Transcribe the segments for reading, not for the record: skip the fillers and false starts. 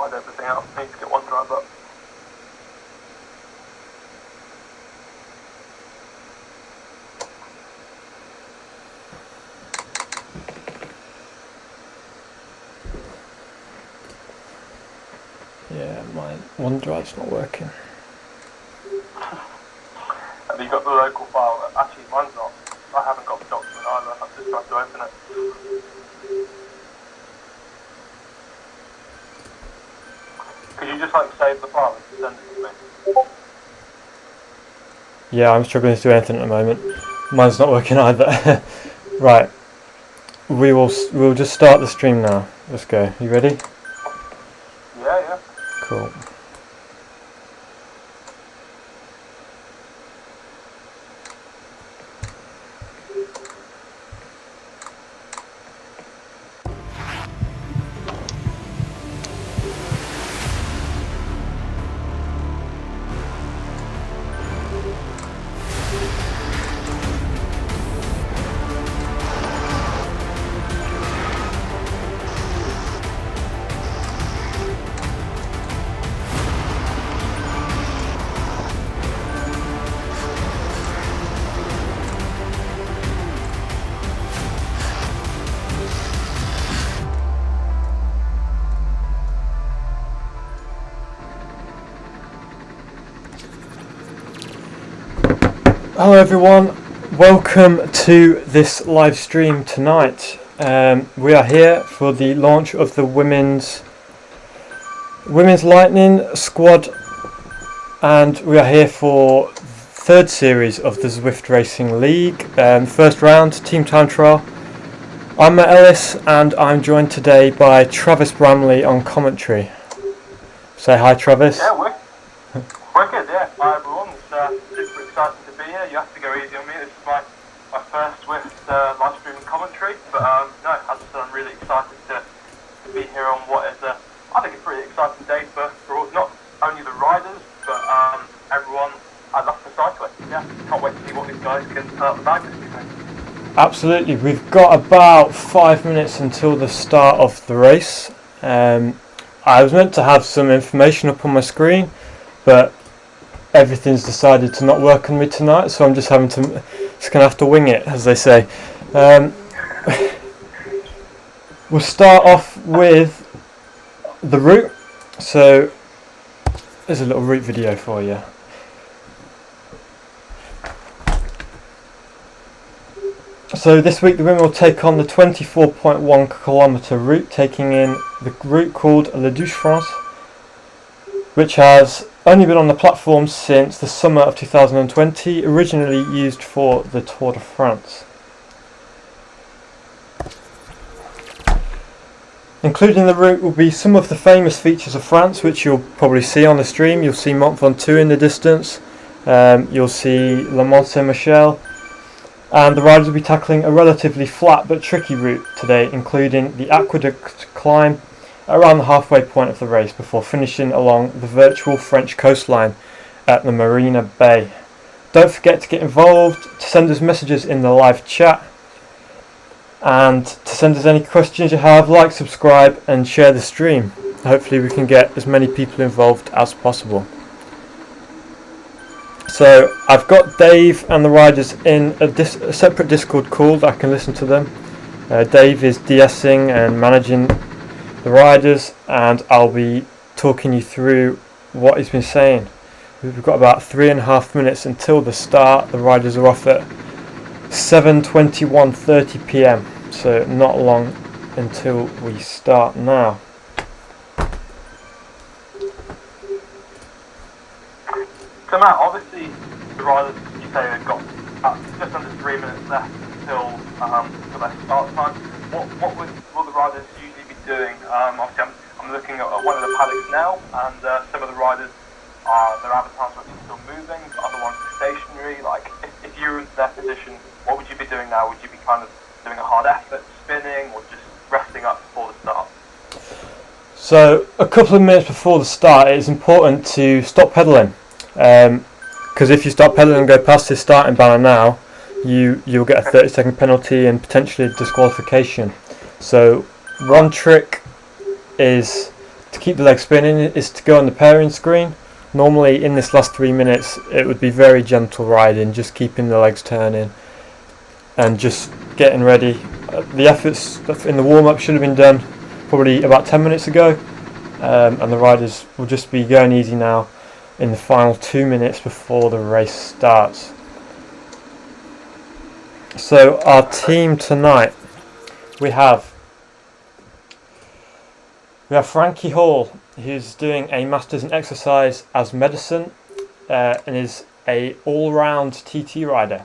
side everything out. I need to get OneDrive up. Yeah, my OneDrive's not working. Have you got the local file? Actually, mine's not. I haven't got the document either. I've just tried to open it. Could you just save the file and send it to me? Yeah, I'm struggling to do anything at the moment. Mine's not working either. Right, we'll just start the stream now. Let's go. You ready? Yeah. Cool. Hello everyone, welcome to this live stream tonight. We are here for the launch of the women's Lightning squad, and we are here for the third series of the Zwift Racing League. First round, team time trial. I'm Matt Ellis and I'm joined today by Travis Bramley on commentary. Say hi, Travis. Yeah, wicked, yeah. Hi everyone, it's super exciting to be here. You have to go easy on me. This is my first Zwift live streaming commentary, but no, as I said, I'm really excited to be here on what is I think a pretty exciting day for not only the riders, but everyone at Loughborough Cycling. Yeah, can't wait to see what these guys can put out the bag this evening. Absolutely, we've got about 5 minutes until the start of the race. I was meant to have some information up on my screen, but everything's decided to not work on me tonight, so I'm just gonna have to wing it, as they say. We'll start off with the route. So there's a little route video for you. So this week the women will take on the 24.1 kilometre route, taking in the route called Le Douche France, which has only been on the platform since the summer of 2020, originally used for the Tour de France. Included in the route will be some of the famous features of France, which you'll probably see on the stream. You'll see Mont Ventoux in the distance, you'll see Le Mont Saint-Michel, and the riders will be tackling a relatively flat but tricky route today, including the Aqueduct climb around the halfway point of the race before finishing along the virtual French coastline at the Marina Bay. Don't forget to get involved, to send us messages in the live chat, and to send us any questions you have. Like, subscribe and share the stream. Hopefully we can get as many people involved as possible. So I've got Dave and the riders in a separate Discord call that I can listen to them. Dave is DSing and managing the riders, and I'll be talking you through what he's been saying. We've got about 3.5 minutes until the start. The riders are off at 7:21:30 p.m, so not long until we start now. So Matt, obviously the riders, you say they've got just under 3 minutes left until their start time. What will the riders usually be doing? Obviously I'm looking at one of the paddocks now, and some of the riders, their avatars are still moving, but other ones are stationary. Like, if you were in their position, what would you be doing now? Would you be kind of doing a hard effort, spinning, or just resting up before the start? So a couple of minutes before the start, it's important to stop pedalling, because if you stop pedalling and go past this starting banner now, you'll get a 30-second penalty and potentially disqualification. So one trick is to keep the legs spinning is to go on the pairing screen. Normally in this last 3 minutes it would be very gentle riding, just keeping the legs turning and just getting ready. The efforts in the warm-up should have been done probably about 10 minutes ago, and the riders will just be going easy now in the final 2 minutes before the race starts. So our team tonight, we have Frankie Hall, who's doing a Masters in Exercise as Medicine and is a all-round TT rider.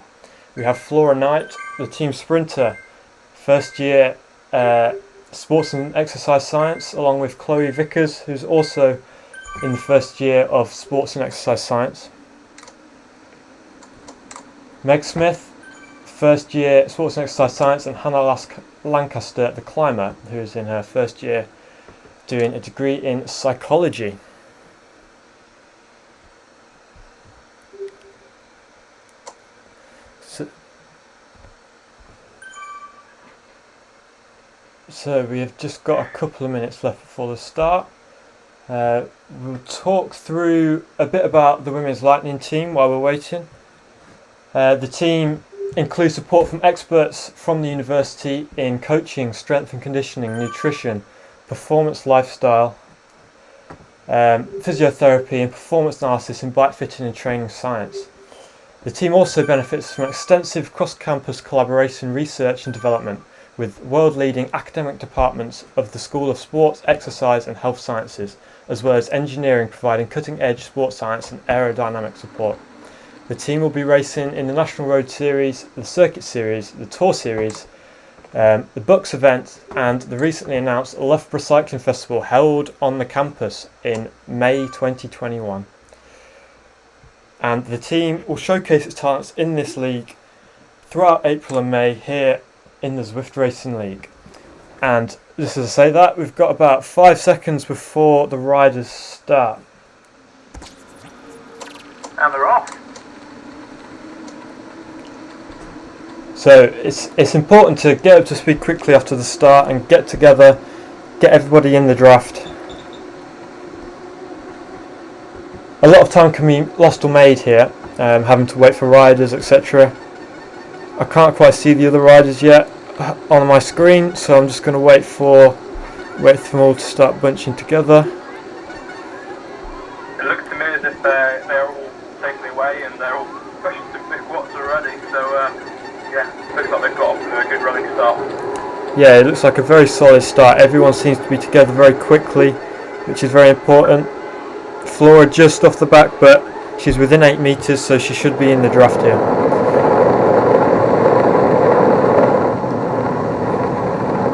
We have Flora Knight, the team sprinter, first year Sports and Exercise Science, along with Chloe Vickers, who's also in the first year of Sports and Exercise Science. Meg Smith, first year Sports and Exercise Science, and Hannah Lancaster, the climber, who is in her first year doing a degree in psychology. So we have just got a couple of minutes left before the start. We'll talk through a bit about the Women's Lightning team while we're waiting. The team includes support from experts from the university in coaching, strength and conditioning, nutrition, performance lifestyle, physiotherapy and performance analysis in bike fitting and training science. The team also benefits from extensive cross-campus collaboration, research and development with world-leading academic departments of the School of Sports, Exercise and Health Sciences, as well as engineering providing cutting-edge sports science and aerodynamic support. The team will be racing in the National Road Series, the Circuit Series, the Tour Series, the Bucks event and the recently announced Loughborough Cycling Festival held on the campus in May 2021. And the team will showcase its talents in this league throughout April and May here in the Zwift Racing League. And just as I say that, we've got about 5 seconds before the riders start. And they're off. So it's important to get up to speed quickly after the start and get together, get everybody in the draft. A lot of time can be lost or made here, having to wait for riders, etc. I can't quite see the other riders yet on my screen, so I'm just going to wait for them all to start bunching together. It looks to me as if they're all taken away and they're all pushing some big watts already, so yeah, looks like they've got off to a good running start. Yeah, it looks like a very solid start. Everyone seems to be together very quickly, which is very important. Flora just off the back, but she's within 8 metres, so she should be in the draft here.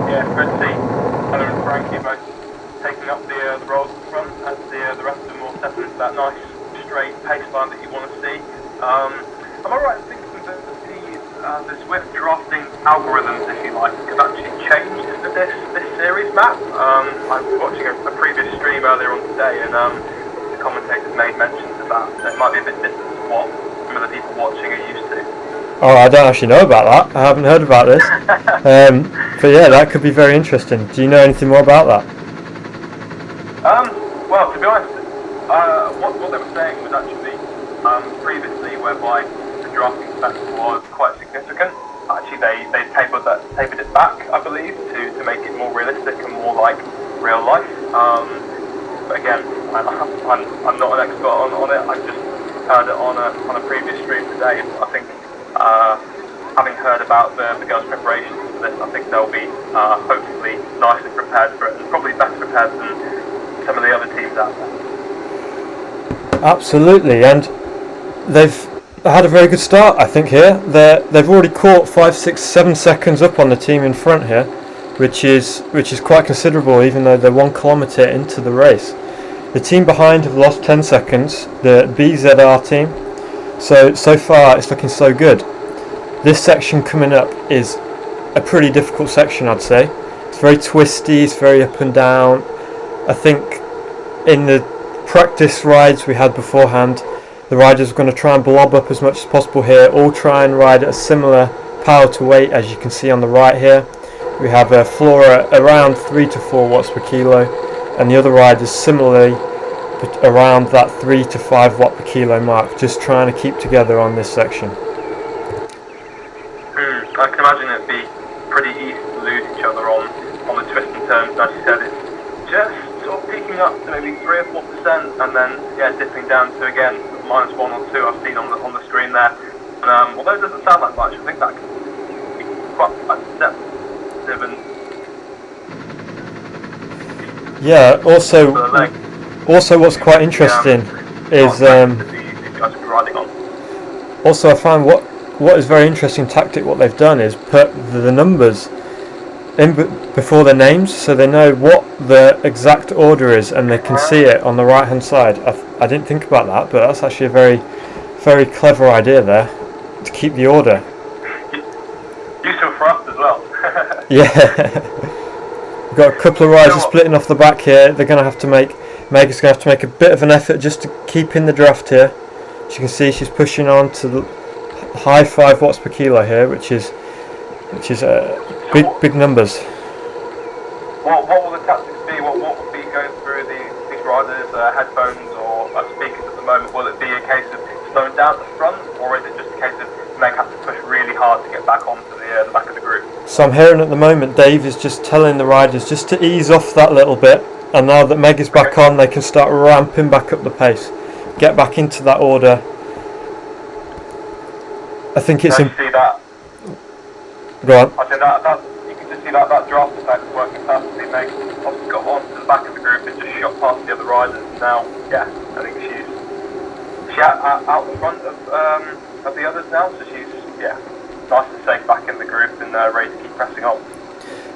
Yeah, good to see Hannah and Frankie both taking up the roles at the front as the rest of them will step into that nice straight pace line that you want to see. Am I right in thinking that the Zwift drafting algorithms, if you like, have actually changed for this series, Matt? I was watching a previous stream earlier on today, and the commentators made mentions about that it might be a bit different to what some of the people watching are used to. Oh, I don't actually know about that. I haven't heard about this. But yeah, that could be very interesting. Do you know anything more about that? Well, to be honest, what they were saying was actually previously, whereby the drafting spectrum was quite significant. Actually, they tapered it back, I believe, to make it more realistic and more like real life. But again, I'm not an expert on it. I just heard it on a previous stream today. I think having heard about the girls' preparations for this, I think they'll be hopefully nicely prepared for it, and probably better prepared than some of the other teams out there. Absolutely, and they've had a very good start, I think, here. They've already caught 5, 6, 7 seconds up on the team in front here, which is quite considerable, even though they're 1 kilometre into the race. The team behind have lost 10 seconds, the BZR team. So far it's looking so good. This section coming up is a pretty difficult section, I'd say. It's very twisty, it's very up and down. I think in the practice rides we had beforehand, the riders are going to try and blob up as much as possible here, all try and ride at a similar power to weight, as you can see on the right here. We have Flora around 3 to 4 watts per kilo, and the other riders similarly around that 3 to 5 watt per kilo mark, just trying to keep together on this section. I can imagine it'd be pretty easy to lose each other on the twists and turns, and as you said, it's just sort of peaking up to maybe 3 or 4%, and then dipping down to again -1 or 2 I've seen on the screen there. And although it doesn't sound like much, I think that can be quite deceptive and also what's quite interesting is also I find what is very interesting tactic what they've done is put the numbers in before their names, so they know what the exact order is and they can see it on the right hand side. I didn't think about that, but that's actually a very, very clever idea there to keep the order. Useful for us as well. Yeah. We've got a couple of riders splitting off the back here. They're going to have to Megan's going to have to make a bit of an effort just to keep in the draft here. As you can see, she's pushing on to the high 5 watts per kilo here, which is big numbers. What will the tactics be? What will be going through these riders' headphones or speakers at the moment? Will it be a case of slowing down at the front, or is it just a case of Meg has to push really hard to get back onto the back of the group? So I'm hearing at the moment Dave is just telling the riders just to ease off that little bit, and now that Meg is back on, they can start ramping back up the pace, get back into that order. I think it's you see that? Go on. I think that you can just see that draft effect working perfectly. Meg obviously got onto the back of the group and just shot past the other riders. And now, I think she's out in front of the others now. So she's nice and safe back in the group and ready to keep pressing on.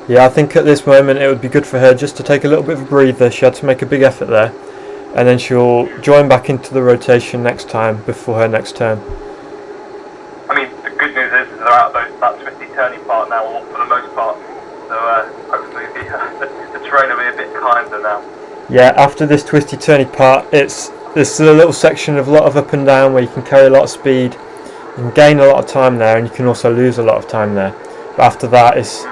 Yeah, I think at this moment it would be good for her just to take a little bit of a breather. She had to make a big effort there, and then she'll join back into the rotation next time before her next turn. I mean, the good news is they're out of that twisty turning part now, or for the most part. So hopefully the terrain will be a bit kinder now. Yeah, after this twisty turny part, there's still a little section of a lot of up and down where you can carry a lot of speed, you can gain a lot of time there, and you can also lose a lot of time there. But after that, it's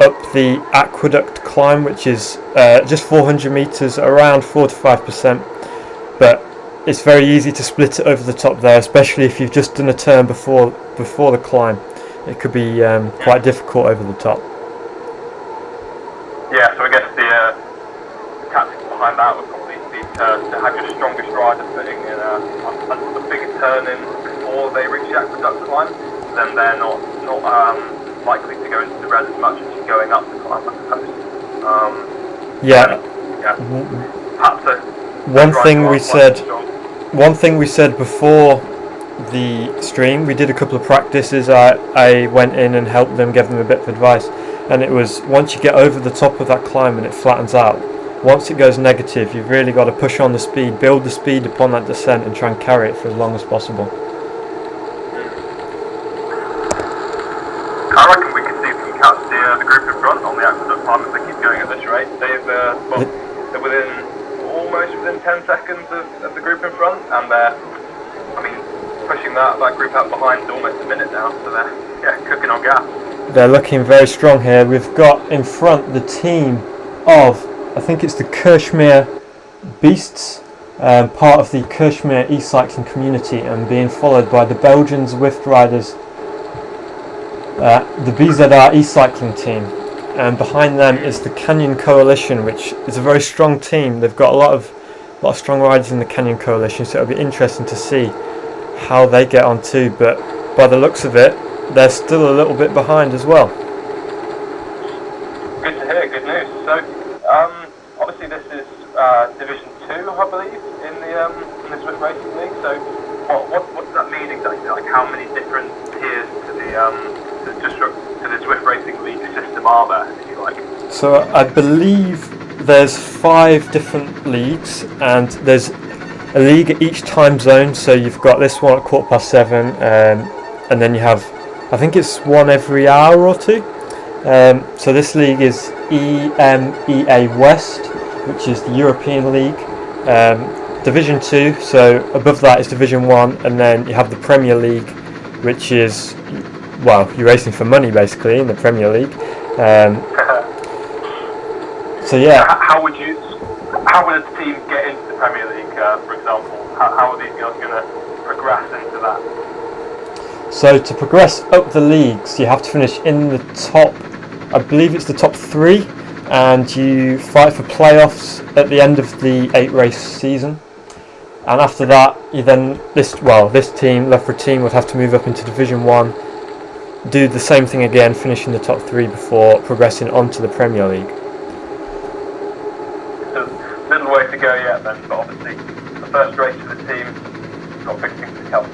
up the Aqueduct climb, which is just 400 metres, around 4 to 5%. But it's very easy to split it over the top there, especially if you've just done a turn before the climb. It could be quite difficult over the top. Yeah, so I guess the tactics behind that would probably be to have your strongest rider putting in a bigger turn in before they reach the Aqueduct climb. Then they're not likely to go into the red as much as you're going up the climb, I suppose. Perhaps one thing we said before the stream, we did a couple of practices. I went in and helped them, gave them a bit of advice, and it was once you get over the top of that climb and it flattens out, once it goes negative, you've really got to push on the speed, build the speed upon that descent and try and carry it for as long as possible. I reckon we can see if we can catch the group in front on the Aqueduct climb if they keep going at this rate. They're almost within 10 seconds of the group in front, and they're pushing that group out behind almost a minute now, so they're cooking on gas. They're looking very strong here. We've got in front the team of, I think it's the Kashmir Beasts, part of the Kashmir e-cycling community, and being followed by the Belgian Zwift riders, the BZR e-cycling team, and behind them is the Canyon Coalition, which is a very strong team. They've got a lot of strong riders in the Canyon Coalition, so it'll be interesting to see how they get on too. But by the looks of it, they're still a little bit behind as well. Good to hear, good news. So obviously this is Division 2, I believe, in the Swift Racing League. So what does that mean exactly? Like, how many different tiers to the Swift Racing League system are there, if you like? So I believe there's 5 different leagues, and there's a league at each time zone. So you've got this one at 7:15, and then you have, I think it's one every hour or two. So this league is EMEA West, which is the European League. Division 2, so above that is Division 1, and then you have the Premier League, which is, well, you're racing for money basically in the Premier League. So yeah. How would you how would a team get into the Premier League, for example? How are these guys going to progress into that? So to progress up the leagues, you have to finish in the top, I believe it's the top 3, and you fight for playoffs at the end of the 8-race season. And after that, you then this team, Loughborough team, would have to move up into Division 1, do the same thing again, finish in the top 3 before progressing onto the Premier League. So little way to go yet then, but obviously the first race for the team, got big things to come.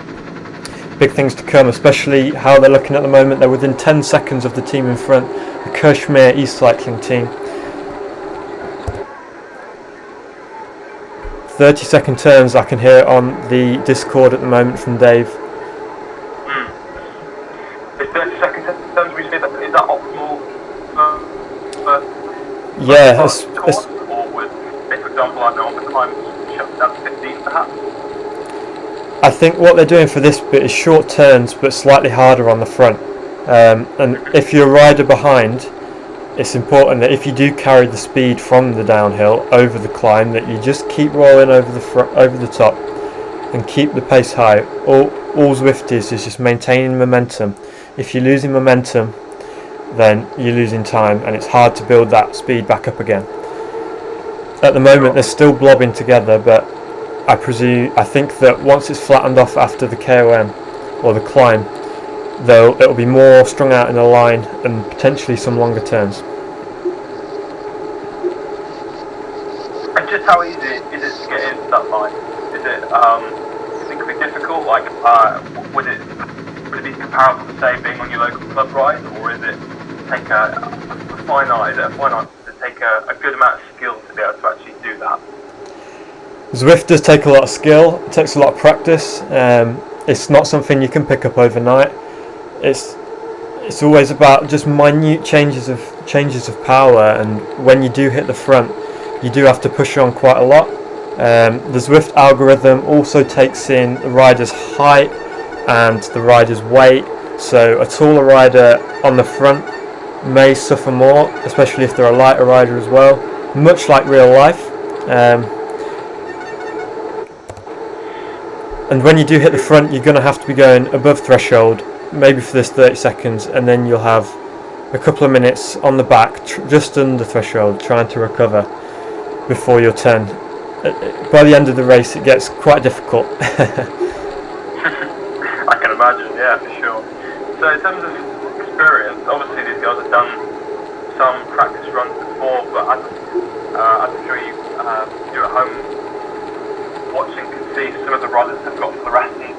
Big things to come, especially how they're looking at the moment. They're within 10 seconds of the team in front, the Kashmir East Cycling team. 30-second turns I can hear on the Discord at the moment from Dave. Is 30-second turns, we say that, is that optimal Yeah, course, or would, say for example, I know on the climb shut down to 15 perhaps? I think what they're doing for this bit is short turns but slightly harder on the front. And if you're a rider behind, it's important that if you do carry the speed from the downhill over the climb, that you just keep rolling over the front, over the top, and keep the pace high. All Zwift is just maintaining momentum. If you're losing momentum, then you're losing time, and it's hard to build that speed back up again. At the moment, they're still blobbing together, but I think that once it's flattened off after the KOM or the climb, it'll be more strung out in a line and potentially some longer turns. And just how easy is it to get into that line? Is it think it be difficult? Like, would it be comparable to say being on your local club ride, or is it take a finite to take a good amount of skill to be able to actually do that? Zwift does take a lot of skill. It takes a lot of practice. It's not something you can pick up overnight. It's always about just minute changes of power, and when you do hit the front, you do have to push on quite a lot. The Zwift algorithm also takes in the rider's height and the rider's weight, so a taller rider on the front may suffer more, especially if they're a lighter rider as well, much like real life. And when you do hit the front, you're going to have to be going above threshold, maybe for this 30 seconds, and then you'll have a couple of minutes on the back, just under threshold, trying to recover before your turn. By the end of the race, it gets quite difficult. I can imagine, yeah, for sure. So in terms of experience, obviously these guys have done some practice runs before, but as I'm sure you're at home watching, can see some of the riders have got fluorescent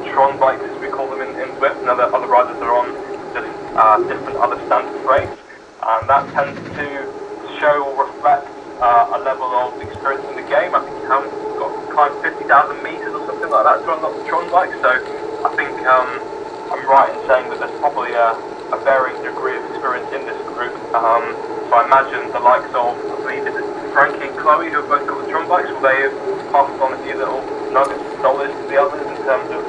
Tron bikes, as we call them in Zwift, and other riders are on just different other standard frames, and that tends to show or reflect a level of experience in the game. I think you have got to climb 50,000 metres or something like that to unlock the Tron bike, so I think I'm right in saying that there's probably a varying degree of experience in this group. So I imagine the likes of, I believe, is it Frankie and Chloe, who have both got the Tron bikes, will they have passed on a few little nuggets of knowledge to the others in terms of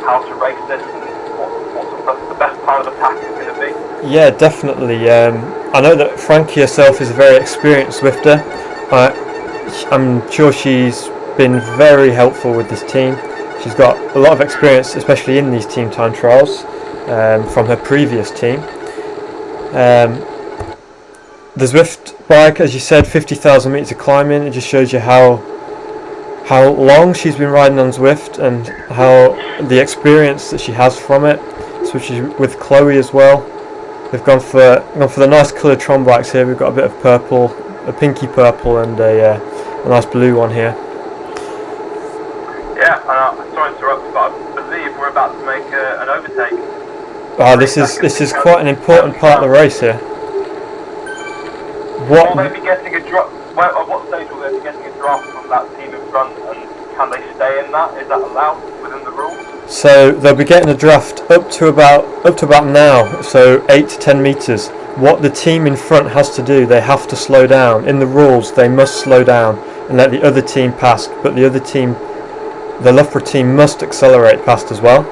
how to race this and what the best plan of attack is going to be? Yeah, definitely. I know that Frankie herself is a very experienced Zwifter. I'm sure she's been very helpful with this team. She's got a lot of experience, especially in these team time trials, from her previous team. The Zwift bike, as you said, 50,000 metres of climbing. It just shows you how long she's been riding on Zwift and how the experience that she has from it. Especially with Chloe as well. We've gone for the nice coloured Tron bikes here. We've got a bit of purple, a pinky purple, and a nice blue one here. Yeah, and sorry to interrupt, but I believe we're about to make an overtake. This is quite an important part of the race here. Will they be getting a drop? Well, at what stage will they be getting a drop from that team in front, and can they stay in that? Is that allowed within the rules? So they'll be getting a draft up to about now, so 8 to 10 metres. What the team in front has to do, they have to slow down. In the rules, they must slow down and let the other team pass, but the other team, the Loughborough team, must accelerate past as well.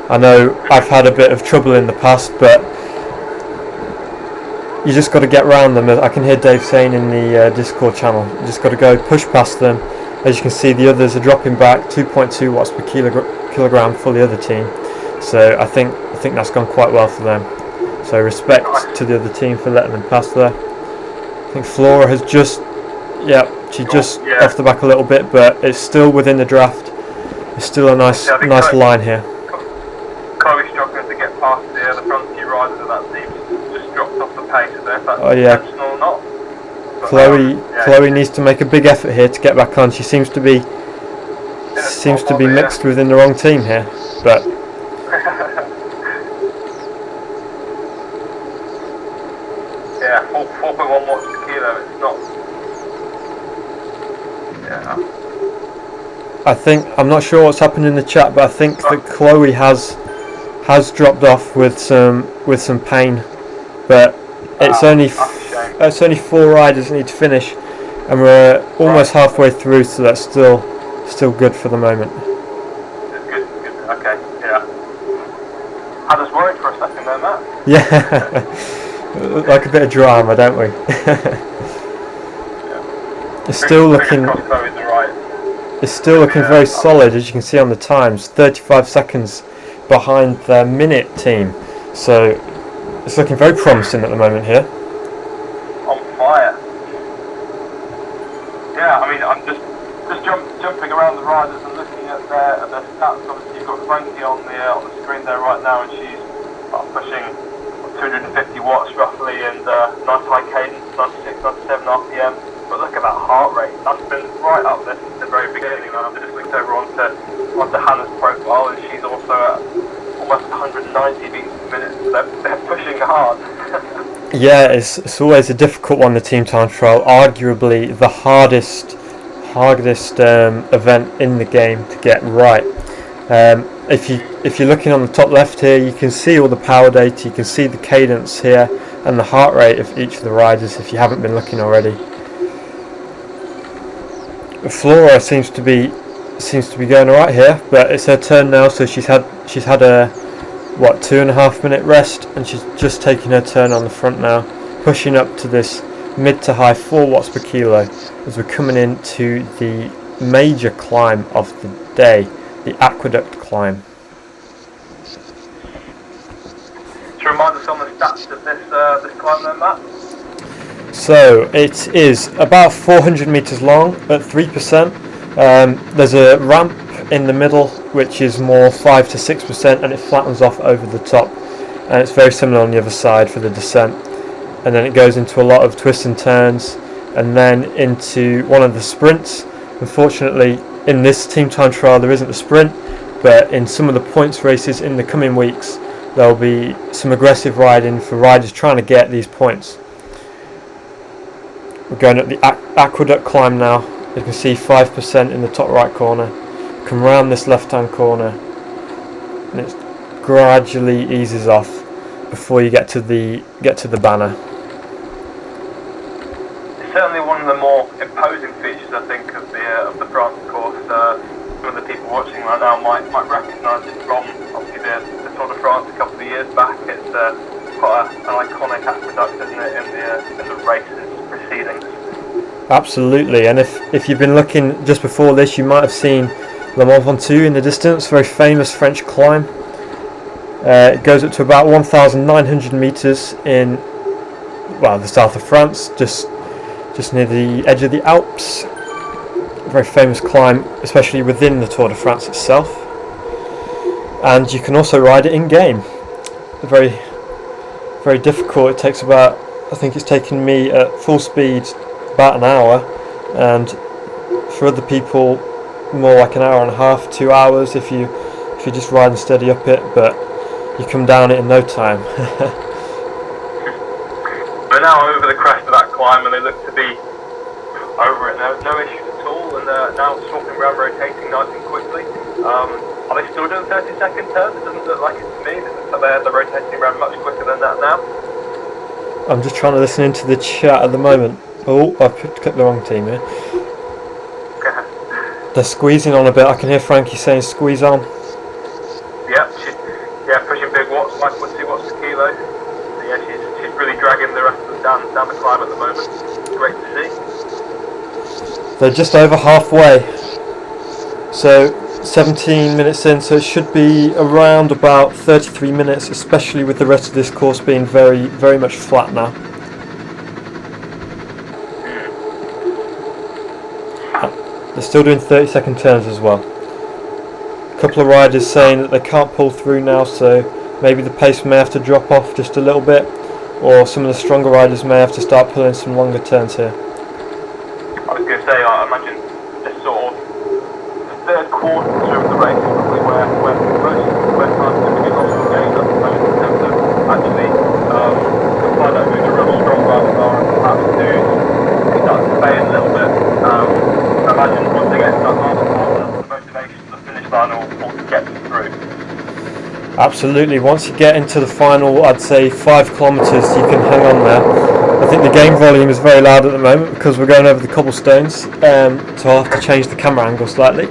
I know I've had a bit of trouble in the past, but you just got to get around them. I can hear Dave saying in the Discord channel, you just got to go push past them. As you can see, the others are dropping back 2.2 watts per kilogram for the other team. So I think that's gone quite well for them. So respect to the other team for letting them pass there. I think Flora has just, she just off the back a little bit, but it's still within the draft. It's still a nice line here. Chloe's struggling to get past the front few riders of that team. Just dropped off the pace. I don't know if that's intentional or not. But Chloe needs to make a big effort here to get back on. She seems to be mixed within the wrong team here, but. Yeah, 4.1 watts per kilo. It's not. Yeah. I'm not sure what's happened in the chat, but I think that Chloe has dropped off with some pain, but it's only 4 riders that need to finish, and we're almost halfway through, so that's still good for the moment. It's good. Okay, yeah. Had us worried for a second there, Matt. Yeah, like a bit of drama, don't we? It's still looking. It's still looking very solid, as you can see on the times. 35 seconds behind the minute team, so it's looking very promising at the moment here. On fire. Yeah, I mean, I'm just jumping around the riders and looking at their stats. Obviously, you've got Frankie on the screen there right now, and she's pushing 250 watts roughly, and nice high cadence, 96, 97 RPM. But look at that heart rate. That's been right up there since the very beginning. I've just looked over onto Hannah's profile, and she's also at almost 190 beats per minute. So they're pushing hard. Yeah, it's always a difficult one, the team time trial. Arguably the hardest event in the game to get right. If you're looking on the top left here, you can see all the power data. You can see the cadence here and the heart rate of each of the riders. If you haven't been looking already. Flora seems to be going alright here, but it's her turn now. So she's had a 2.5 minute rest, and she's just taking her turn on the front now, pushing up to this mid to high 4 watts per kilo as we're coming into the major climb of the day, the Aqueduct climb. To remind us on the stats of this climb then, Matt? So it is about 400 meters long at 3%. There's a ramp in the middle which is more 5 to 6%, and it flattens off over the top, and it's very similar on the other side for the descent, and then it goes into a lot of twists and turns, and then into one of the sprints. Unfortunately, in this team time trial there isn't a sprint, but in some of the points races in the coming weeks there'll be some aggressive riding for riders trying to get these points. We're going up the Aqueduct climb now. You can see 5% in the top right corner. Come round this left hand corner, and it gradually eases off before you get to the banner. It's certainly one of the more imposing features, I think, of the France course. Some of the people watching right now might recognise it from obviously the Tour de France a couple of years back. It's quite an iconic aqueduct, isn't it, in the races proceedings. Absolutely, and if you've been looking just before this, you might have seen Le Mont Ventoux in the distance, very famous French climb. It goes up to about 1,900 meters in the south of France, just near the edge of the Alps. Very famous climb, especially within the Tour de France itself. And you can also ride it in game. Very, very difficult. It takes about, I think it's taken me at full speed about an hour, and for other people more like an hour and a half, 2 hours if you just ride and steady up it, but you come down it in no time. We're now over the crest of that climb, and they look to be over it now, no issues at all, and now swapping around, rotating nice and quickly. Are they still doing 30-second turns? It doesn't look like it to me. It looks like they're rotating around much quicker than that now. I'm just trying to listen into the chat at the moment. Oh, I've clicked the wrong team here. They're squeezing on a bit. I can hear Frankie saying squeeze on. Yeah, pushing big watts, 5.2 watts per kilo. So yeah, she's really dragging the rest of the great to see. They're just over halfway, so 17 minutes in, so it should be around about 33 minutes, especially with the rest of this course being very, very much flat now. They're still doing 30-second turns as well. A couple of riders saying that they can't pull through now, so maybe the pace may have to drop off just a little bit, or some of the stronger riders may have to start pulling some longer turns here. I was going to say, I imagine this sort of the third quarter of the race is probably where most times going to be lost or gained at the moment in terms of actually find out who the real strong riders are and perhaps to start to fade a little bit. I imagine once they get to that last quarter, the motivation to the finish line will get them through. Absolutely. Once you get into the final, I'd say 5 kilometres, you can hang on there. I think the game volume is very loud at the moment because we're going over the cobblestones, so I'll have to change the camera angle slightly.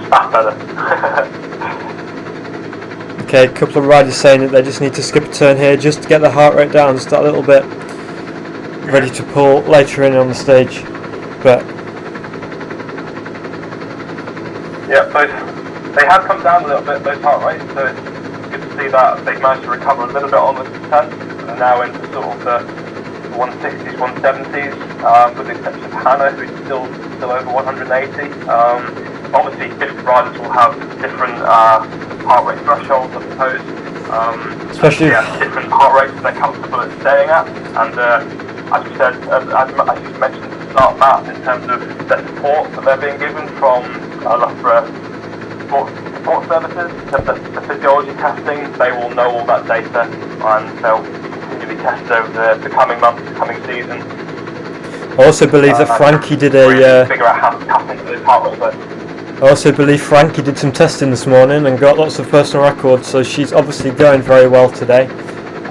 That's better. Okay, a couple of riders saying that they just need to skip a turn here just to get their heart rate down, just a little bit, ready to pull later in on the stage. But yeah, they have come down a little bit, those heart rates, so it's good to see that they've managed to recover a little bit on the descent, and now into sort of the 160s, 170s, with the exception of Hannah, who's still over 180. Obviously, different riders will have different heart rate thresholds, I suppose. especially different heart rates that they're comfortable at staying at, and as you said, as you mentioned at the start, Matt, in terms of the support that they're being given from Loughborough Sport services, the physiology testing, they will know all that data and they'll continue to be tested over the coming months, the coming season. I also believe that Frankie did a. Figure out how to tap into those heart rates. I also believe Frankie did some testing this morning and got lots of personal records, so she's obviously going very well today.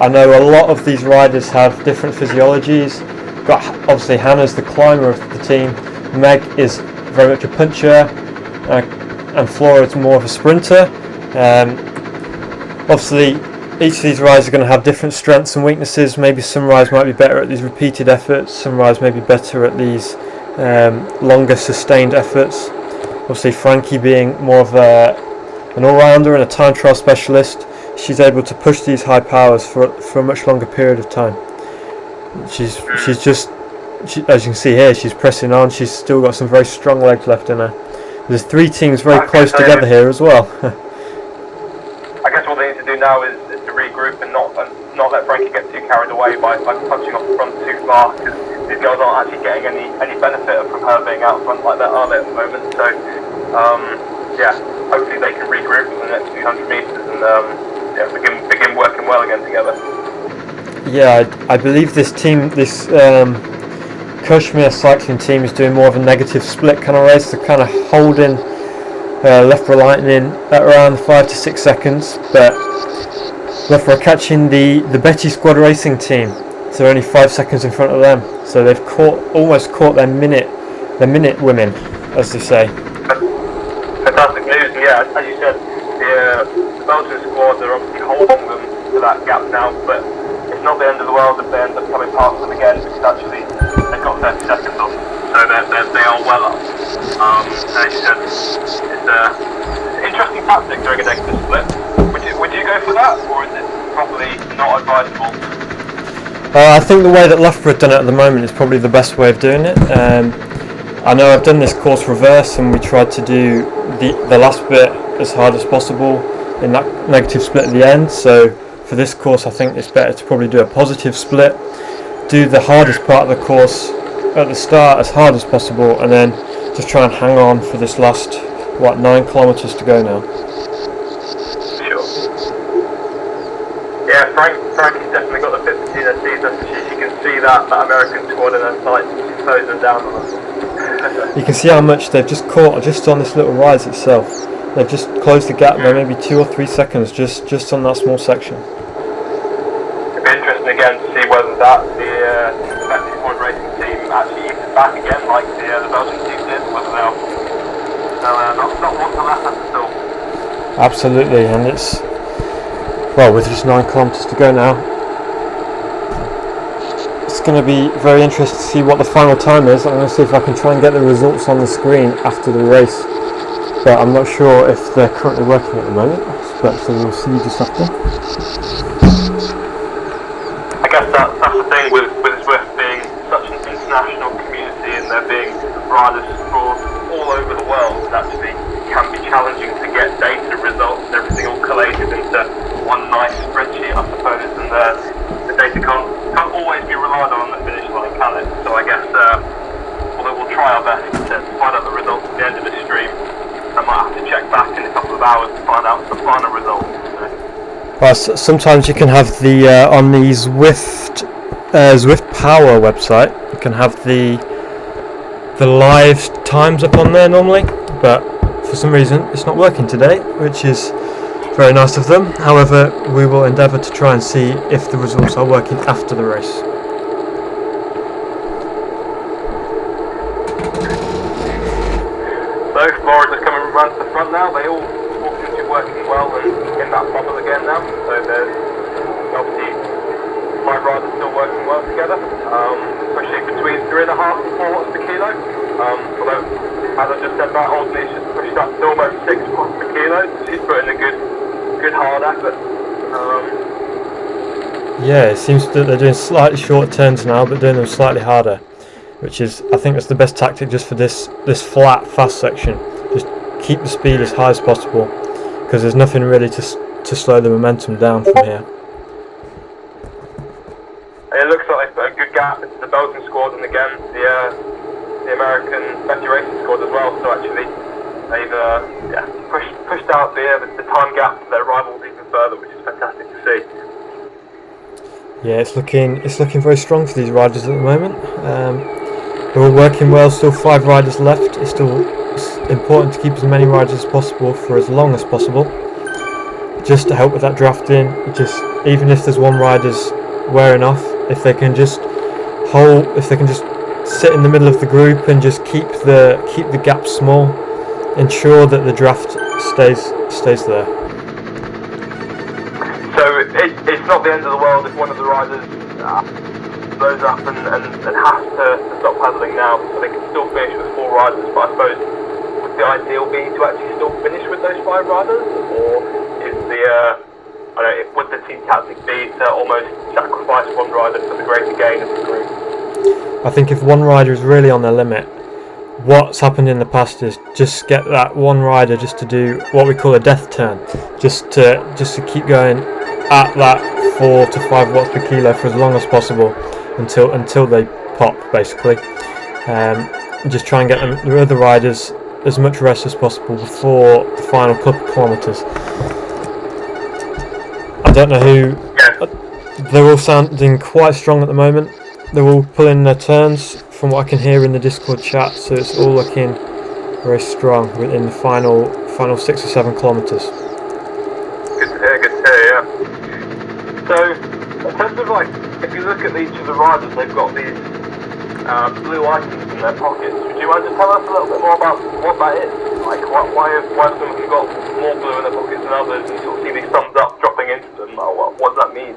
I know a lot of these riders have different physiologies. Got obviously Hannah's the climber of the team, Meg is very much a puncher, and Flora's more of a sprinter. Obviously, each of these riders are going to have different strengths and weaknesses. Maybe some riders might be better at these repeated efforts, some riders may be better at these longer sustained efforts. Obviously, Frankie being more of an all-rounder and a time trial specialist, she's able to push these high powers for a much longer period of time. She's just, as you can see here, she's pressing on. She's still got some very strong legs left in her. There's 3 teams very close together here as well. I guess what they need to do now is to regroup and not let Frankie get too carried away by punching off the front too far, because these girls aren't actually getting any benefit from her being out front like that, are they, at the moment? So hopefully they can regroup for the next few hundred metres and begin working well again together. Yeah, I believe this team, this Kashmir cycling team, is doing more of a negative split kind of race. They're kind of holding Loughborough Lightning at around 5 to 6 seconds, but Loughborough are catching the Betty Squad racing team, so they're only 5 seconds in front of them. So they've almost caught their minute women, as they say. Fantastic news, and yeah, as you said, the Belgian squad are obviously holding them to that gap now, but it's not the end of the world if they end up coming past them again, because actually they've got 30 seconds off, so they are well up. As you said, it's an interesting tactic during a negative split. Would you go for that, or is it probably not advisable? I think the way that Loughborough have done it at the moment is probably the best way of doing it. I know I've done this course reverse, and we tried to do the last bit as hard as possible in that negative split at the end. So for this course, I think it's better to probably do a positive split, do the hardest part of the course at the start as hard as possible, and then just try and hang on for this last 9 kilometres to go now. Sure. Yeah, Frankie's definitely got the 15 at season. She can see that American squad in her sights. She's closing them down on us. You can see how much they've just caught just on this little rise itself. They've just closed the gap by maybe 2 or 3 seconds just on that small section. It'd be interesting again to see whether the Betty Squad racing team actually eases back again like the Belgian team did, whether they'll not want to let us at all. Absolutely, and it's, well, with just 9 kilometres to go now, it's going to be very interested to see what the final time is. I'm going to see if I can try and get the results on the screen after the race, but I'm not sure if they're currently working at the moment, but so we'll see just after. I guess that's the thing with Zwift being such an international community, and there being riders from all over the world. It actually can be challenging to get data results and everything all collated into one nice spreadsheet, I suppose, and the data can't always be relied on the finish line, can it? So I guess although we'll try our best to find out the results at the end of the stream, I might have to check back in a couple of hours to find out the final results. Well, sometimes you can have the on the Zwift Power website, you can have the live times up on there normally, but for some reason it's not working today, which is very nice of them. However, we will endeavour to try and see if the results are working after the race. So, Florida's are coming around to the front now. They all seem to be working well and in that bubble again now. So there's obviously 5 riders still working well together, especially between 3.5 and 4 watts per kilo. Although, as I just said, that oddly has just pushed up to almost 6 watts per kilo. She's put in a good hard effort. Yeah, it seems that they're doing slightly short turns now, but doing them slightly harder, which is, I think that's the best tactic just for this flat, fast section. Just keep the speed as high as possible, because there's nothing really to slow the momentum down from here. It looks like they've put a good gap into the Belgian squad, and again the American Better Racing squad as well. So actually they've pushed out the time gap to their rivals even further, which is fantastic to see. Yeah, it's looking very strong for these riders at the moment. They're all working well. Still 5 riders left. It's important to keep as many riders as possible for as long as possible, just to help with that drafting. Just even if there's one rider's wearing off, if they can just sit in the middle of the group and just keep the gap small, ensure that the draft stays there. So it's not the end of the world if one of the riders blows up and has to stop paddling now, so they can still finish with 4 riders. But I suppose would the ideal be to actually still finish with those 5 riders, or is would the team tactic be to almost sacrifice one rider for the greater gain of the group? I think if one rider is really on their limit, what's happened in the past is just get that one rider just to do what we call a death turn, just to keep going at that 4 to 5 watts per kilo for as long as possible until they pop, basically. Just try and get the other riders as much rest as possible before the final couple of kilometres. I don't know who. They're all sounding quite strong at the moment. They're all pulling their turns from what I can hear in the Discord chat, so it's all looking very strong in the final 6 or 7 kilometres. Good to hear, yeah. So, in terms of if you look at each of the riders, they've got these blue items in their pockets. Would you mind just tell us a little bit more about what that is? Why have some of them got more blue in their pockets than others, and you sort of see these thumbs up dropping into them? What does that mean?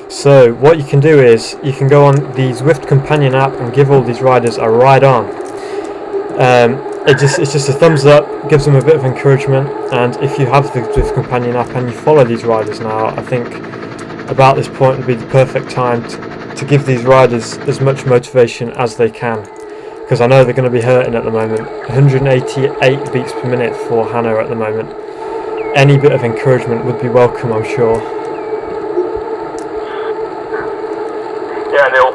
So what you can do is you can go on the Zwift companion app and give all these riders a ride on. It's just a thumbs up, gives them a bit of encouragement, and if you have the Zwift companion app and you follow these riders now, I think about this point would be the perfect time to give these riders as much motivation as they can, because I know they're going to be hurting at the moment. 188 beats per minute for Hannah at the moment. Any bit of encouragement would be welcome, I'm sure. Yeah, and they'll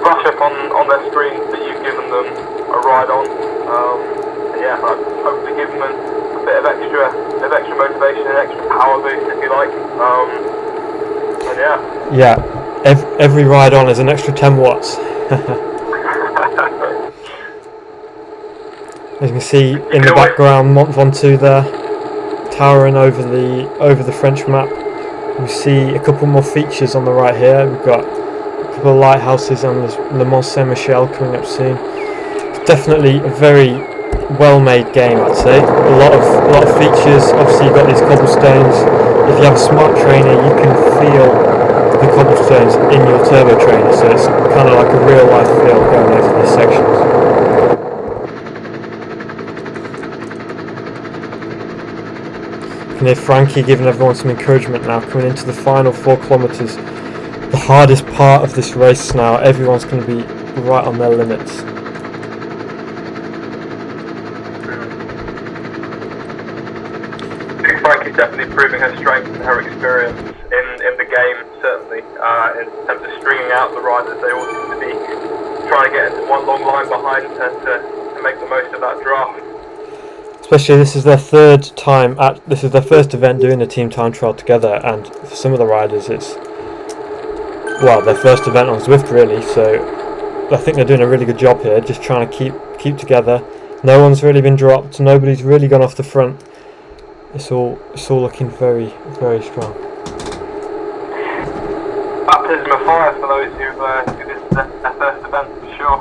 flash up on their screens that you've given them a ride on. Hopefully give them a bit of extra motivation, an extra power boost, if you like. Every ride on is an extra 10 watts. As you can see in the background, Mont Ventoux there, towering over the French map. We see a couple more features on the right here. We've got a couple of lighthouses and there's Le Mont Saint-Michel coming up soon. It's definitely a very well-made game, I'd say. A lot of features. Obviously, you've got these cobblestones. If you have a smart trainer, you can feel the cobblestones in your turbo trainer, so it's kind of like a real life feel going over these sections. You can hear Frankie giving everyone some encouragement now, coming into the final 4 kilometres. The hardest part of this race now, everyone's going to be right on their limits. I think Frankie's definitely proving her strength and her experience in the game, certainly, in terms of stringing out the riders. They all seem to be trying to get into one long line behind her to make the most of that draft. Especially this is their first event doing the team time trial together, and for some of the riders it's their first event on Zwift really, so I think they're doing a really good job here, just trying to keep together. No one's really been dropped, nobody's really gone off the front. It's all looking very, very strong. Baptism of fire for those who this is their first event for sure.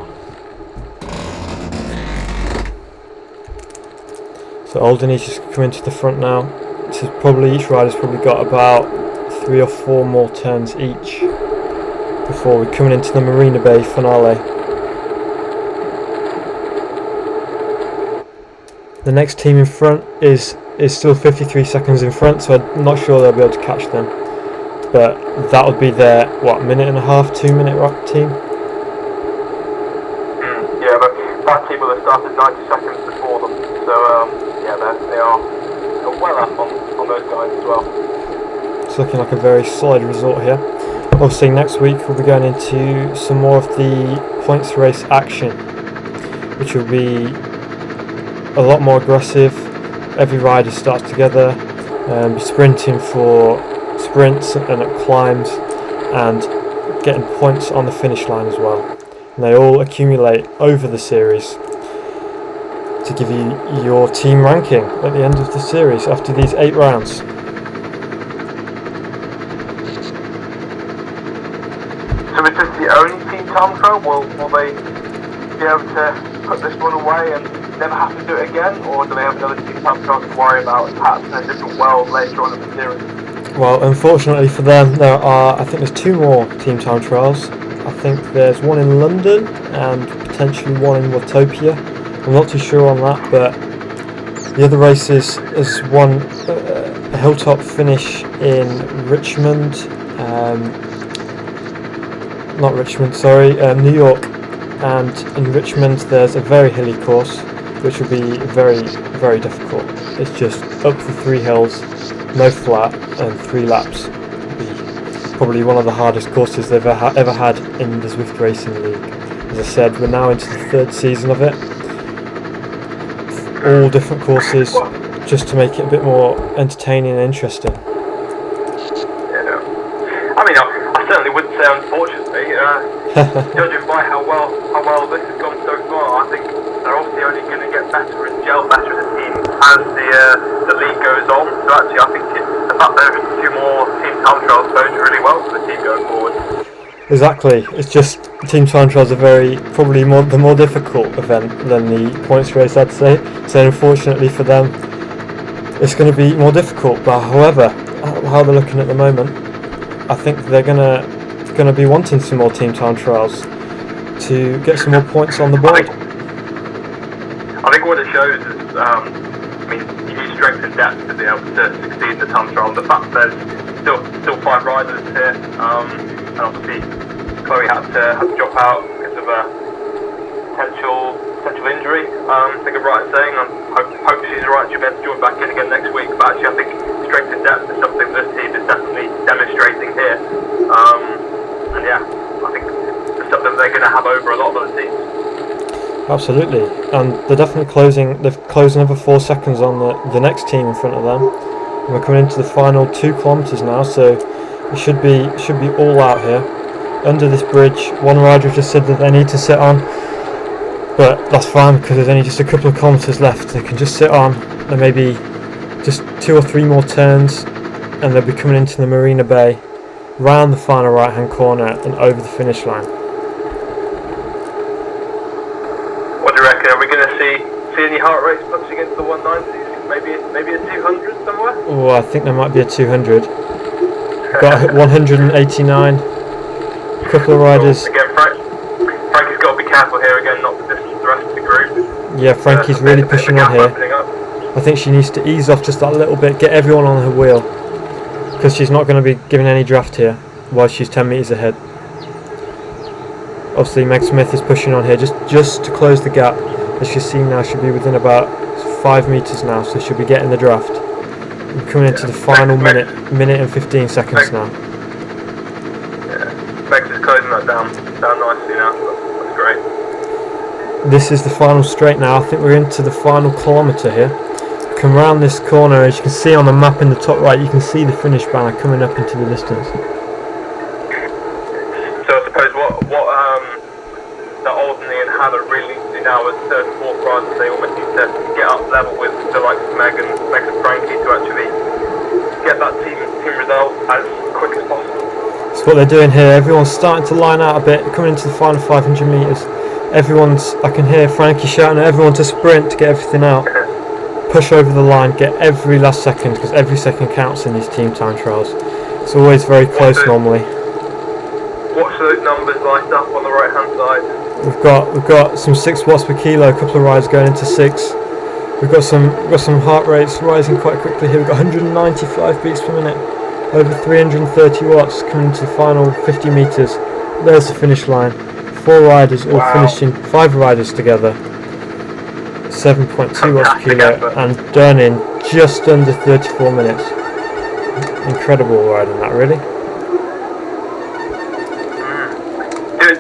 So Alderney's just coming to the front now. This is probably, each rider's probably got about 3 or 4 more turns each before we're coming into the Marina Bay finale. The next team in front is still 53 seconds in front, so I'm not sure they'll be able to catch them. But that would be their, minute and a half, 2 minute team? Yeah, but that team will have started 90 seconds before them, so they are well up on those guys as well. It's looking like a very solid result here. Obviously next week we'll be going into some more of the points race action, which will be a lot more aggressive. Every rider starts together, sprinting for sprints and climbs, and getting points on the finish line as well. And they all accumulate over the series to give you your team ranking at the end of the series after these 8 rounds. So is this the only team time trial? Will they be able to put this one away and never have to do it again, or do they have another team time trial to worry about, perhaps in a different world later on in the series? Well, unfortunately for them, I think there's 2 more team time trials. I think there's one in London and potentially one in Watopia. I'm not too sure on that, but the other race is one a hilltop finish in Richmond, New York, and in Richmond there's a very hilly course which will be very, very difficult. It's just up the 3 hills, no flat, and 3 laps. It'll be probably one of the hardest courses they've ever had in the Zwift Racing League. As I said, we're now into the 3rd season of it. All different courses, just to make it a bit more entertaining and interesting. I mean, I certainly wouldn't say unfortunately. Judging by how well this has gone so far, I think they're obviously only going to get better and gel better as a team as the league goes on. So actually, I think the fact that there are 2 more team time trials bodes really well for the team going forward. Exactly. It's just team time trials are probably the more difficult event than the points race, I'd say. So unfortunately for them, it's going to be more difficult. But however, how they're looking at the moment, I think they're going to be wanting some more team time trials to get some more points on the board. I think what it shows is, you need strength and depth to be able to succeed in the time trial. The fact there's still 5 riders here, and obviously Chloe had to drop out because of a potential injury. I think I'm right in saying. I hope she's alright. She'll be able to join back in again next week. But actually, I think strength and depth is something this team is definitely demonstrating here. And yeah, I think it's something they're going to have over a lot of other teams. Absolutely, and they're definitely they've closed another 4 seconds on the next team in front of them. And we're coming into the final 2 kilometres now, so it should be all out here. Under this bridge, one rider just said that they need to sit on, but that's fine because there's only just a couple of kilometres left. They can just sit on. There may be just 2 or 3 more turns, and they'll be coming into the Marina Bay, round the final right-hand corner, and over the finish line. What do you reckon? Are we going to see any heart rates punching against the 190s? Maybe a 200 somewhere? Oh, I think there might be a 200. Got 189. A couple of riders. Again, Frankie's got to be careful here again, not to distance the rest of the group. Yeah, Frankie's really pushing on here. I think she needs to ease off just that little bit, get everyone on her wheel, because she's not going to be giving any draft here while she's 10 metres ahead. Obviously Meg Smith is pushing on here just to close the gap. As you see now, she'll be within about 5 metres now, so she'll be getting the draft. We're coming into the final minute and 15 seconds now. Yeah, Meg's just closing that down nicely now, that's great. This is the final straight now. I think we're into the final kilometre here. Come round this corner, as you can see on the map in the top right, you can see the finish banner coming up into the distance. So I suppose what that Alderney and Hannah really need to do now as third and fourth riders, they almost need to get up level with the likes of Meg and Frankie to actually get that team result as quick as possible. That's what they're doing here. Everyone's starting to line out a bit, coming into the final 500 metres. I can hear Frankie shouting at everyone to sprint to get everything out. Push over the line, get every last second, because every second counts in these team time trials. It's always very close normally. Watch those numbers lined up on the right hand side. We've got some 6 watts per kilo, a couple of riders going into 6. We've got some heart rates rising quite quickly here. We've got 195 beats per minute, over 330 watts coming into the final 50 metres. There's the finish line. 4 riders all finishing, 5 riders together. 7.2 watts per kilo and done in just under 34 minutes. Incredible riding that, really.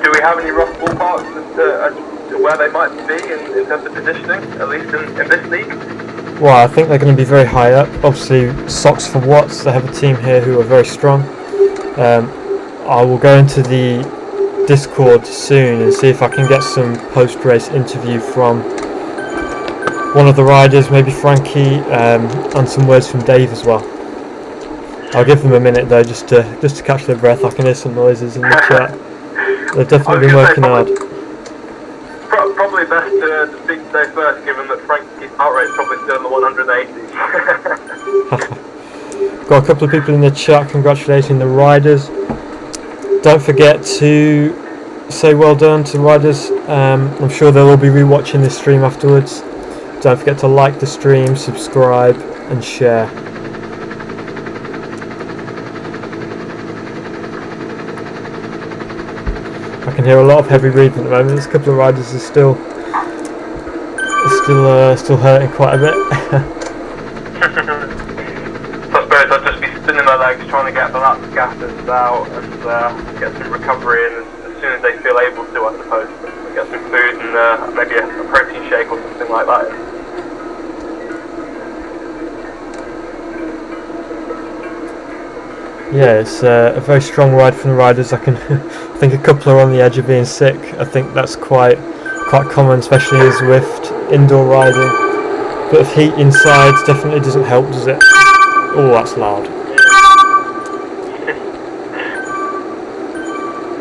Do we have any rough ballparks as to where they might be in terms of positioning, at least in this league? Well, I think they're going to be very high up. Obviously, Socks for Watts, they have a team here who are very strong. I will go into the Discord soon and see if I can get some post-race interview from one of the riders, maybe Frankie, and some words from Dave as well. I'll give them a minute though, just to catch their breath. I can hear some noises in the chat. They've definitely been working hard. Probably best to speak to Dave first, given that Frankie's heart rate is probably still in the 180s. Got a couple of people in the chat congratulating the riders. Don't forget to say well done to riders. I'm sure they'll all be rewatching this stream afterwards. Don't forget to like the stream, subscribe and share. I can hear a lot of heavy breathing at the moment. There's a couple of riders are still hurting quite a bit. So I suppose I'll just be spinning my legs, trying to get the laps gases out and get some recovery in as soon as they feel able to, I suppose. Get some food and maybe a protein shake or something like that. Yeah, it's a very strong ride from the riders. I think a couple are on the edge of being sick. I think that's quite common, especially as Zwift indoor riding. A bit of heat inside definitely doesn't help, does it? Oh, that's loud.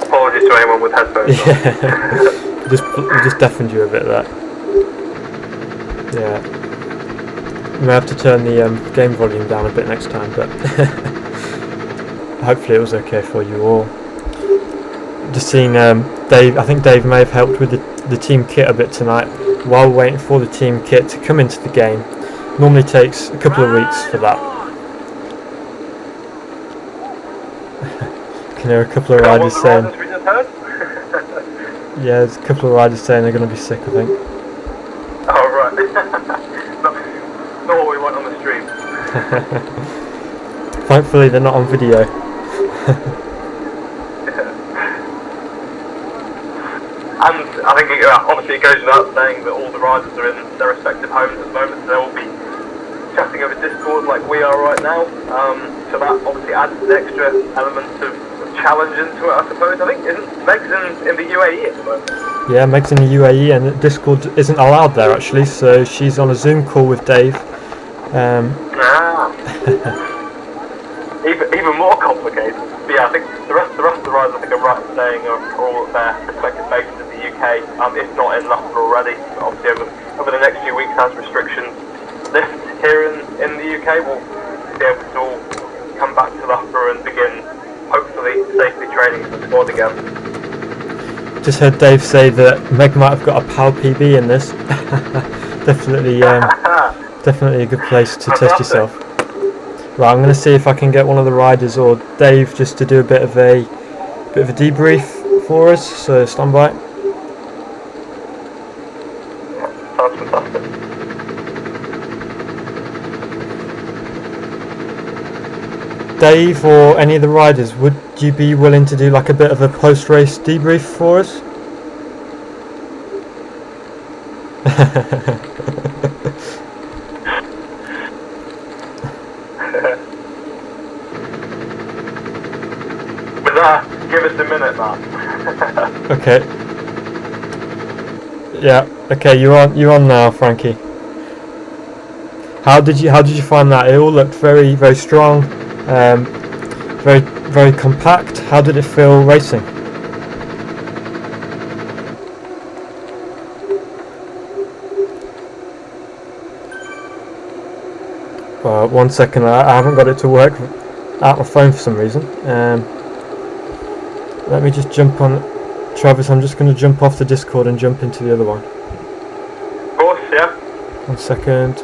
Apologies to anyone with headphones Yeah, just deafened you a bit there. Yeah, you may have to turn the game volume down a bit next time, but hopefully it was okay for you all. Just seen Dave. I think Dave may have helped with the team kit a bit tonight while waiting for the team kit to come into the game. Normally takes a couple of weeks for that. Can hear a couple of riders saying. Yeah, there's a couple of riders saying they're going to be sick, I think. Oh right. Not what we want on the stream. Thankfully they're not on video. And I think obviously it goes without saying that all the riders are in their respective homes at the moment, so they'll be chatting over Discord like we are right now. So that obviously adds an extra element of challenge into it, I suppose. I think Meg's in the UAE at the moment. Yeah, Meg's in the UAE and Discord isn't allowed there actually, so she's on a Zoom call with Dave. Even more complicated. But yeah, I think the rest of the riders, I think I'm right in saying, are all at their respective bases in the UK, if not in Loughborough already. But obviously over the next few weeks as restrictions lift here in the UK, we'll be able to all come back to Loughborough and begin, hopefully, safely training for the squad again. Just heard Dave say that Meg might have got a PAL PB in this. Definitely, definitely a good place to test yourself. Right, I'm going to see if I can get one of the riders or Dave just to do a bit of a debrief for us. So stand by. Sounds fantastic. Dave or any of the riders, would you be willing to do like a bit of a post-race debrief for us? Give us a minute, Matt. Okay. Yeah. Okay. You're on now, Frankie. How did you find that? It all looked very, very strong. Very, very compact. How did it feel racing? One second. I haven't got it to work out my phone for some reason. Let me just jump on. Travis, I'm just going to jump off the Discord and jump into the other one. Of course, yeah. 1 second.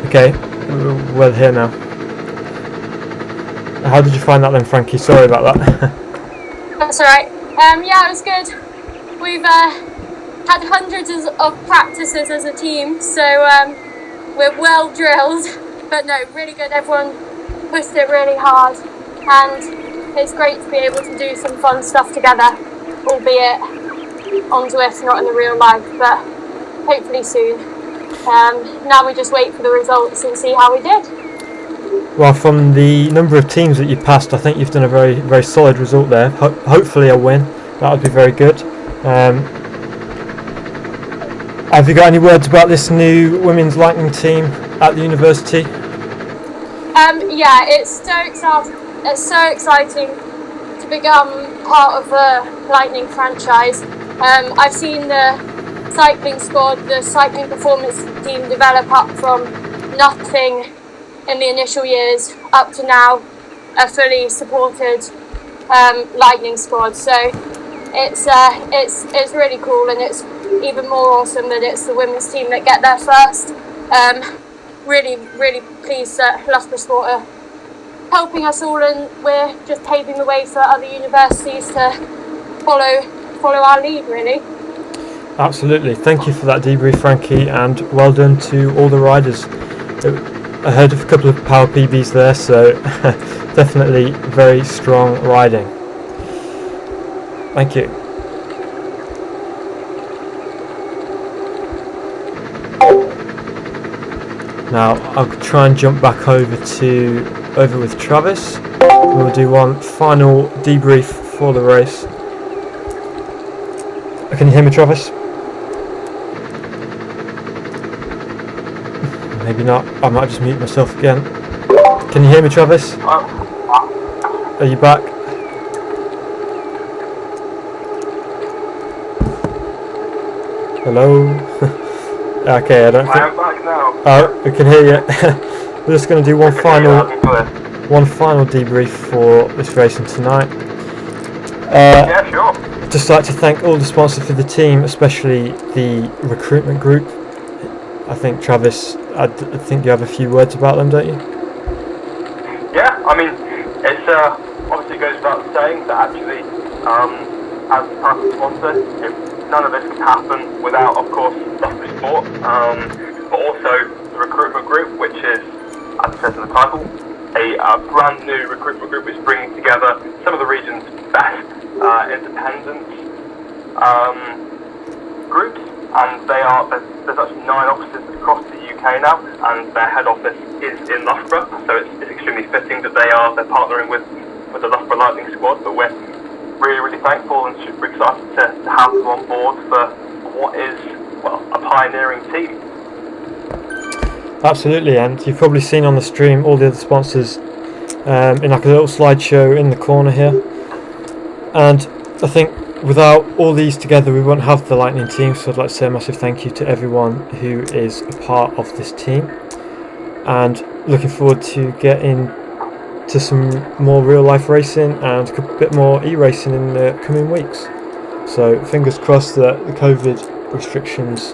Okay, we're here now. How did you find that then, Frankie? Sorry about that. That's alright. Yeah, it was good. We've had hundreds of practices as a team, so we're well drilled, but no, really good. Everyone pushed it really hard, and it's great to be able to do some fun stuff together, albeit on Zwift, not in the real life, but hopefully soon. Now we just wait for the results and see how we did. Well, from the number of teams that you passed, I think you've done a very, very solid result there. Hopefully a win. That would be very good. Have you got any words about this new women's Lightning team at the university? Yeah, it's so exciting to become part of the Lightning franchise. I've seen the cycling squad, the cycling performance team develop up from nothing in the initial years up to now a fully supported Lightning squad. So it's really cool, and it's even more awesome that it's the women's team that get there first. Really, really pleased that Loughborough Sport are helping us all, and we're just paving the way for other universities to follow our lead, really. Absolutely. Thank you for that debrief, Frankie, and well done to all the riders. I heard of a couple of power PBs there, so definitely very strong riding. Thank you. Now I'll try and jump back over with Travis. We'll do one final debrief for the race. Can you hear me, Travis? Maybe not. I might just mute myself again. Can you hear me, Travis? Are you back? Hello? Okay, I don't think... I am back now. Oh, we can hear you. We're just going to do one final debrief for this racing tonight. Yeah, sure. I'd just like to thank all the sponsors for the team, especially the Recruitment Group. I think, Travis, I think you have a few words about them, don't you? Yeah, I mean, it's obviously goes without saying that actually, as a past sponsor, none of this could happen without, of course, Loughborough Sport, but also the Recruitment Group, which is, as it says in the title, a brand new recruitment group which is bringing together some of the region's best independent groups, and there's actually 9 offices across the UK now, and their head office is in Loughborough, so it's extremely fitting that they're partnering with the Loughborough Lightning squad, but we're really, really thankful and super excited to have them on board for what is, well, a pioneering team. Absolutely, and you've probably seen on the stream all the other sponsors in like a little slideshow in the corner here, and I think without all these together, we wouldn't have the Lightning team. So I'd like to say a massive thank you to everyone who is a part of this team, and looking forward to getting to some more real life racing and a bit more e-racing in the coming weeks. So fingers crossed that the COVID restrictions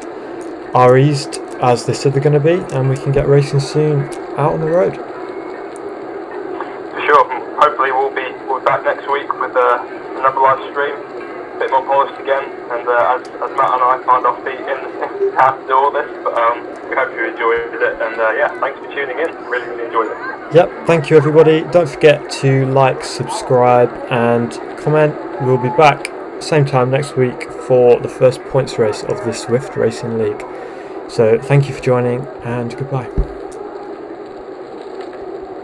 are eased as they said they're going to be, and we can get racing soon out on the road. For sure. Hopefully we'll be back next week with another live stream, a bit more polished again, and as Matt and I find our feet in how to do all this, but we hope you enjoyed it, and thanks for tuning in. Really enjoyed it. Yep, thank you everybody. Don't forget to like, subscribe and comment. We'll be back same time next week for the first points race of the Zwift Racing League. So thank you for joining, and goodbye.